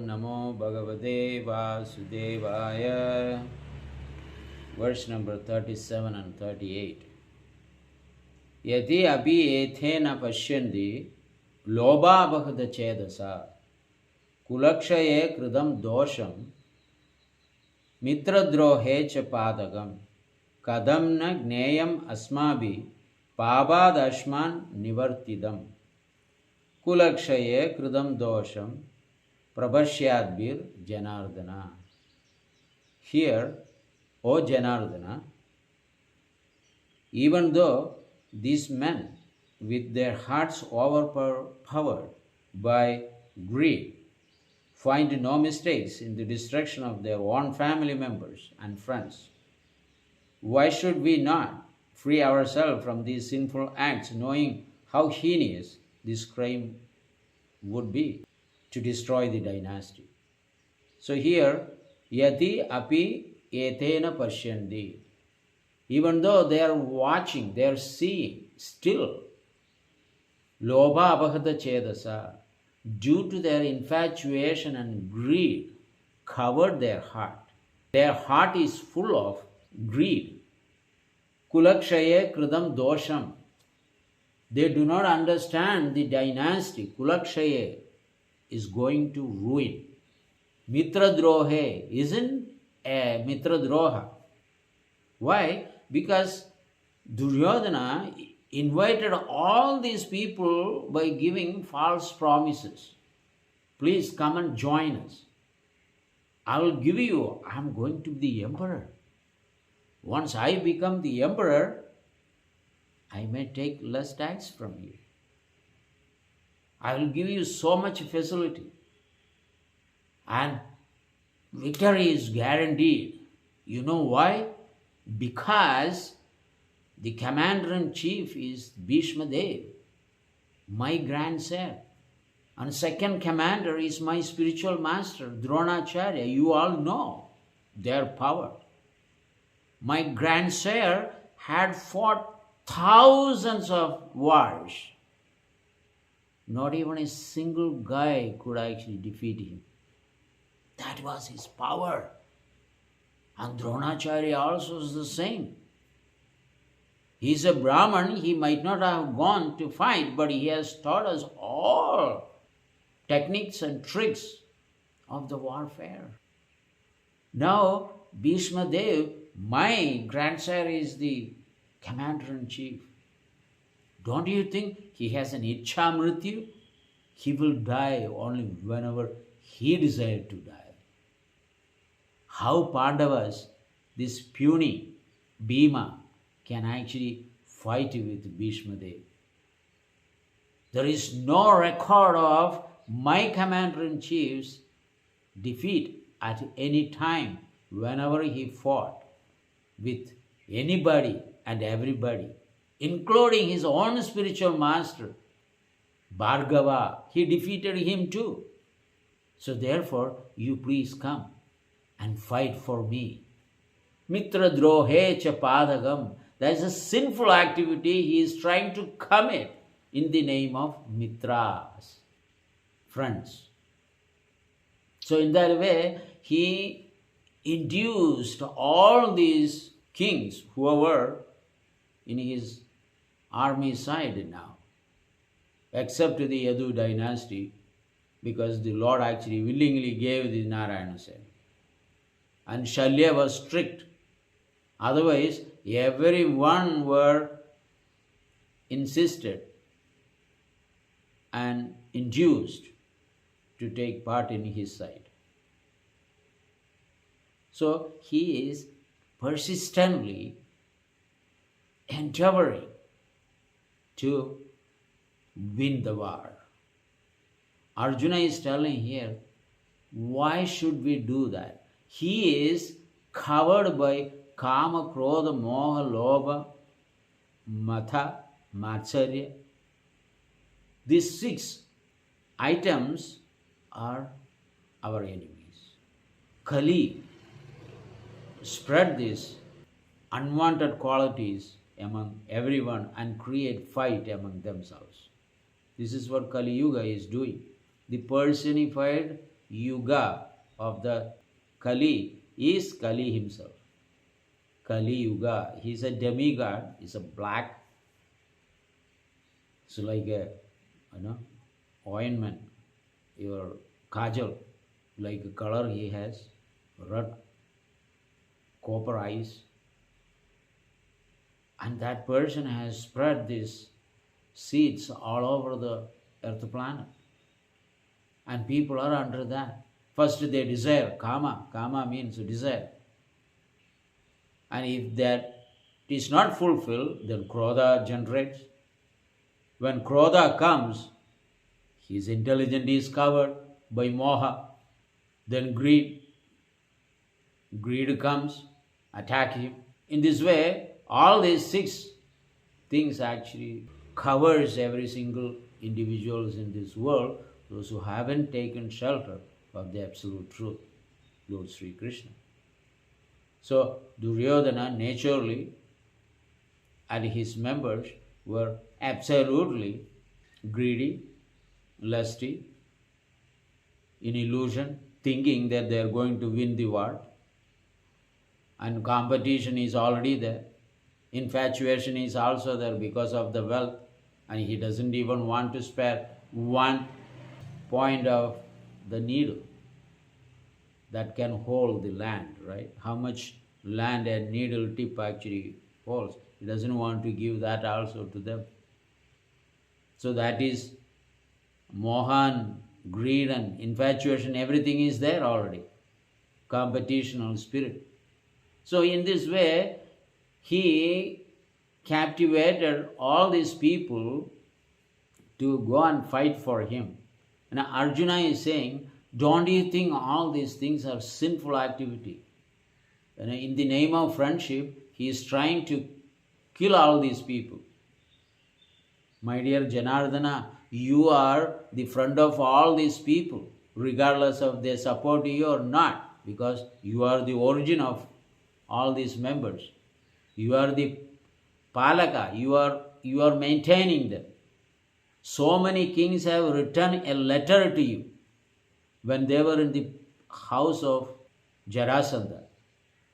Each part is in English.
Namo Bhagavate Vasudevaya. Verse number 37 and 38. Yati api ethena pashyandi loba bhagada chedasa kulakshaye kridam dosham mitradrohe cha padagam kadam na gneyam asmabi pabadashman nivartidam kulakshaye kridam dosham prabhashyadbir janardana. Here, O Janardana, even though these men, with their hearts overpowered by greed, find no mistakes in the destruction of their own family members and friends, why should we not free ourselves from these sinful acts, knowing how heinous this crime would be to destroy the dynasty? So here, yati api etena pashyandi. Even though they are watching, they are seeing, still, lobha abhagata chedasa, due to their infatuation and greed, covered their heart. Their heart is full of greed. Kulakshaye kridam dosham. They do not understand the dynasty. Kulakshaye is going to ruin. Mitradrohe isn't a mitradroha. Why? Because Duryodhana invited all these people by giving false promises. Please come and join us. I will give you, I am going to be the emperor. Once I become the emperor, I may take less tax from you. I will give you so much facility. And victory is guaranteed. You know why? Because the commander-in-chief is Bhishma Dev, my grandsire. And second commander is my spiritual master, Dronacharya. You all know their power. My grandsire had fought thousands of wars. Not even a single guy could actually defeat him. That was his power. And Dronacharya also is the same. He is a Brahman, he might not have gone to fight, but he has taught us all techniques and tricks of the warfare. Now, Bhishma Dev, my grandsire, is the commander-in-chief. Don't you think he has an Ichha Mrityu? He will die only whenever he desires to die. How Pandavas, this puny Bhima, can actually fight with Bhishma Dev. There is no record of my commander-in-chief's defeat at any time whenever he fought with anybody and everybody, including his own spiritual master, Bhargava. He defeated him too. So therefore, you please come and fight for me. Mitra drohe cha padagam. That is a sinful activity he is trying to commit in the name of Mitras, friends. So in that way, he induced all these kings who were in his army side now, except the Yadu dynasty, because the Lord actually willingly gave the Narayana Sen. And Shalya was strict. Otherwise, everyone were insisted and induced to take part in his side. So he is persistently endeavoring to win the war. Arjuna is telling here, why should we do that? He is covered by Kama, Krodha, Moha, Lobha, Matha, Matsarya. These 6 items are our enemies. Kali spread these unwanted qualities among everyone and create fight among themselves. This is what Kali Yuga is doing. The personified Yuga of the Kali is Kali himself. Kali Yuga. He's a demigod. He's a black. So like a ointment, your kajal, like a color he has, red, copper eyes. And that person has spread these seeds all over the earth planet. And people are under that. First they desire, kama. Kama means desire. And if that is not fulfilled, then krodha generates. When krodha comes, his intelligence is covered by moha. Then greed comes, attack him. In this way, all these 6 things actually covers every single individuals in this world, those who haven't taken shelter of the absolute truth, Lord Sri Krishna. So Duryodhana naturally and his members were absolutely greedy, lusty, in illusion, thinking that they are going to win the war. And competition is already there. Infatuation is also there because of the wealth. And he doesn't even want to spare one point of the needle that can hold the land, right? How much land a needle tip actually holds. He doesn't want to give that also to them. So that is mohan, greed and infatuation, everything is there already. Competitional spirit. So in this way, he captivated all these people to go and fight for him. And Arjuna is saying, don't you think all these things are sinful activity? And in the name of friendship, he is trying to kill all these people. My dear Janardana, you are the friend of all these people, regardless of they support you or not, because you are the origin of all these members. You are the palaka, you are maintaining them. So many kings have written a letter to you when they were in the house of Jarasandha.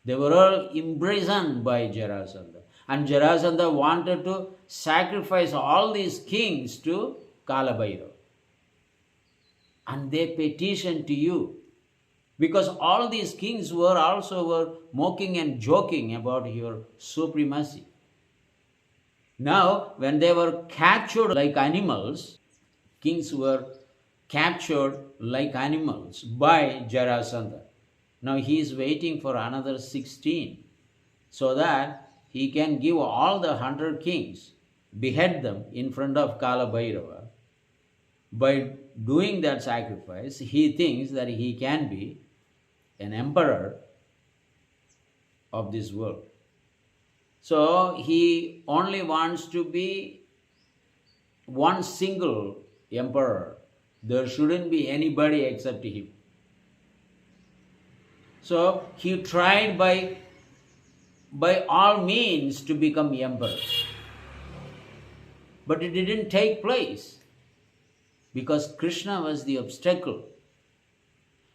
They were all imprisoned by Jarasandha. And Jarasandha wanted to sacrifice all these kings to Kalabhairava. And they petitioned to you. Because all these kings were mocking and joking about your supremacy. Now, when they were captured like animals, kings were captured like animals by Jarasandha. Now he is waiting for another 16 so that he can give all the 100 kings, behead them in front of Kalabhairava. By doing that sacrifice, he thinks that he can be an emperor of this world. So he only wants to be one single emperor. There shouldn't be anybody except him. So he tried by all means to become emperor. But it didn't take place because Krishna was the obstacle.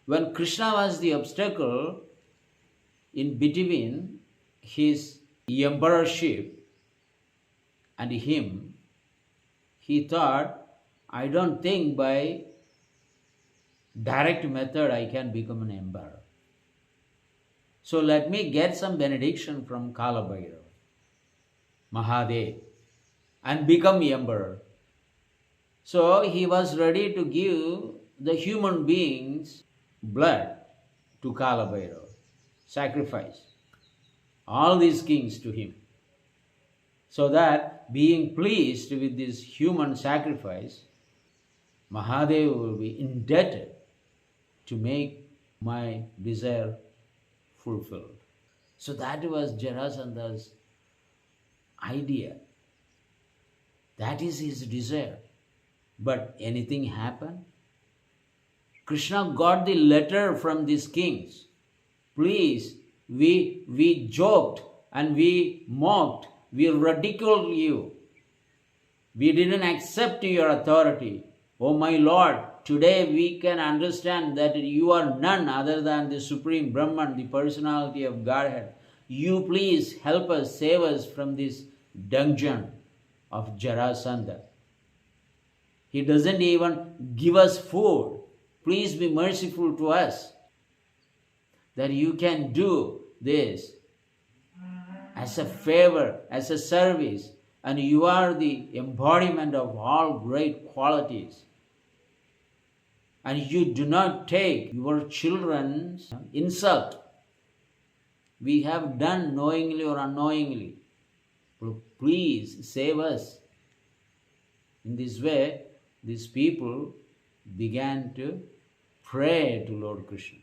When Krishna was the obstacle in between his emperorship and him, he thought, I don't think by direct method I can become an emperor. So let me get some benediction from Kalabhairava, Mahadev, and become emperor. So he was ready to give the human beings blood to Kalabhairava, sacrifice all these kings to him, so that being pleased with this human sacrifice, Mahadev will be indebted to make my desire fulfilled. So that was Jarasandha's idea. That is his desire. But anything happened? Krishna got the letter from these kings. Please, we joked and we mocked, we ridiculed you. We didn't accept your authority. Oh my Lord, Today we can understand that you are none other than the Supreme Brahman, the personality of Godhead. You please help us, save us from this dungeon of Jarasandha. He doesn't even give us food. Please be merciful to us that you can do this as a favor, as a service, and you are the embodiment of all great qualities. And you do not take your children's insult. We have done knowingly or unknowingly. Please save us. In this way, these people began to pray to Lord Krishna.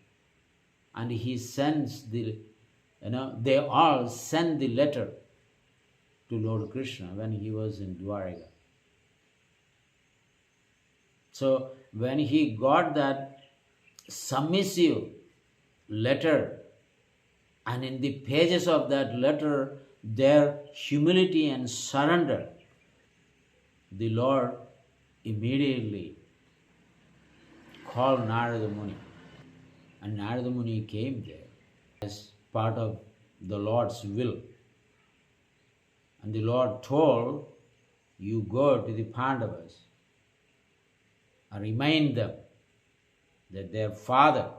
And he sends they all sent the letter to Lord Krishna when he was in Dwaraka. So when he got that submissive letter, and in the pages of that letter, their humility and surrender, the Lord immediately called Narada Muni. And Narada Muni came there as part of the Lord's will. And the Lord told, you go to the Pandavas and remind them that their father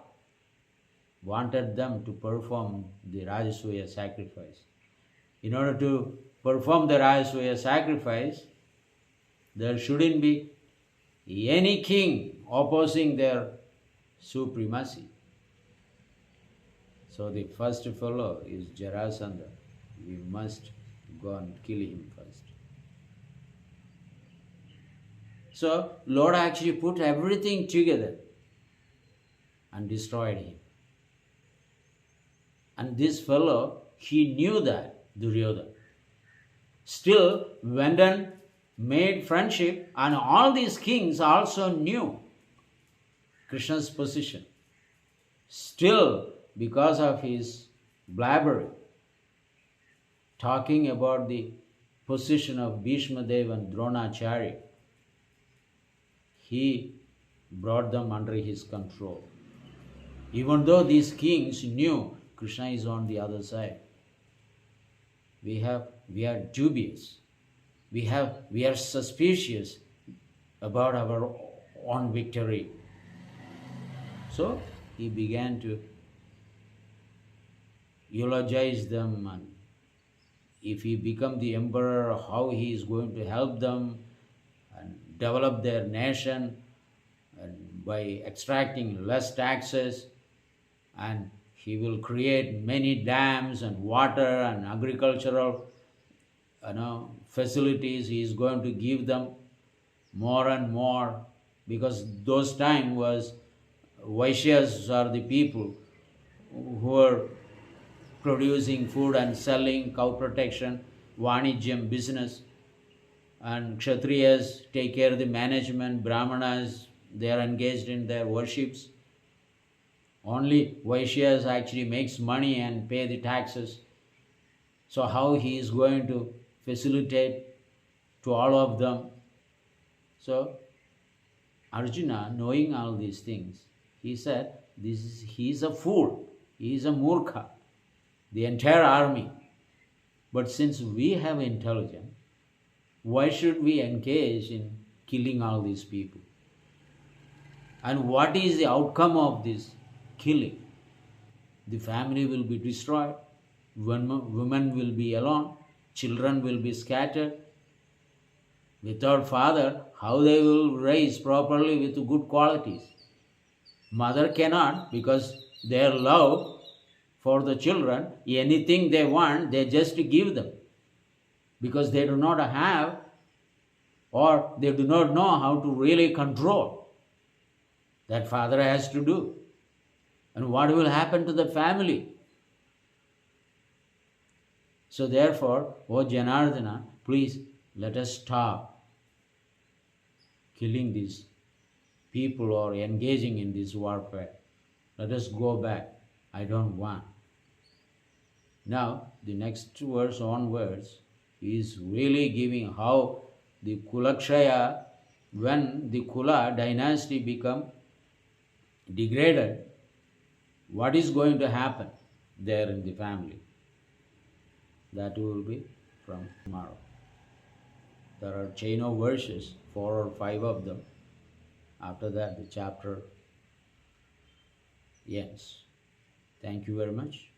wanted them to perform the Rajasuya sacrifice. In order to perform the Rajasuya sacrifice, there shouldn't be any king opposing their supremacy. So the first fellow is Jarasandha. We must go and kill him first. So Lord actually put everything together and destroyed him. And this fellow, he knew that, Duryodhana. Still went and made friendship, and all these kings also knew Krishna's position. Still, because of his blabbering, talking about the position of Bhishma Dev and Dronacharya, he brought them under his control. Even though these kings knew Krishna is on the other side, we are dubious. We are suspicious about our own victory. So he began to eulogize them, and if he become the emperor, how he is going to help them and develop their nation, and by extracting less taxes, and he will create many dams and water and agricultural facilities. He is going to give them more and more, because those time was Vaishyas are the people who were producing food and selling, cow protection, Vanijyam, business, and Kshatriyas take care of the management, Brahmanas, they are engaged in their worships. Only Vaishyas actually makes money and pay the taxes. So how he is going to facilitate to all of them? So Arjuna, knowing all these things, he said, he is a fool, he is a murkha, the entire army. But since we have intelligence, why should we engage in killing all these people? And what is the outcome of this killing? The family will be destroyed, women will be alone, children will be scattered. Without father, how they will raise properly with good qualities? Mother cannot, because their love for the children, anything they want, they just give them. Because they do not have, or they do not know how to really control. That father has to do. And what will happen to the family? So therefore, O Janardana, please let us stop killing these people or engaging in this warfare. Let us go back. I don't want. Now, the next verse onwards is really giving how the Kulakshaya when the Kula dynasty become degraded, what is going to happen there in the family? That will be from tomorrow. There are chain of verses, 4 or 5 of them. After that, the chapter ends. Thank you very much.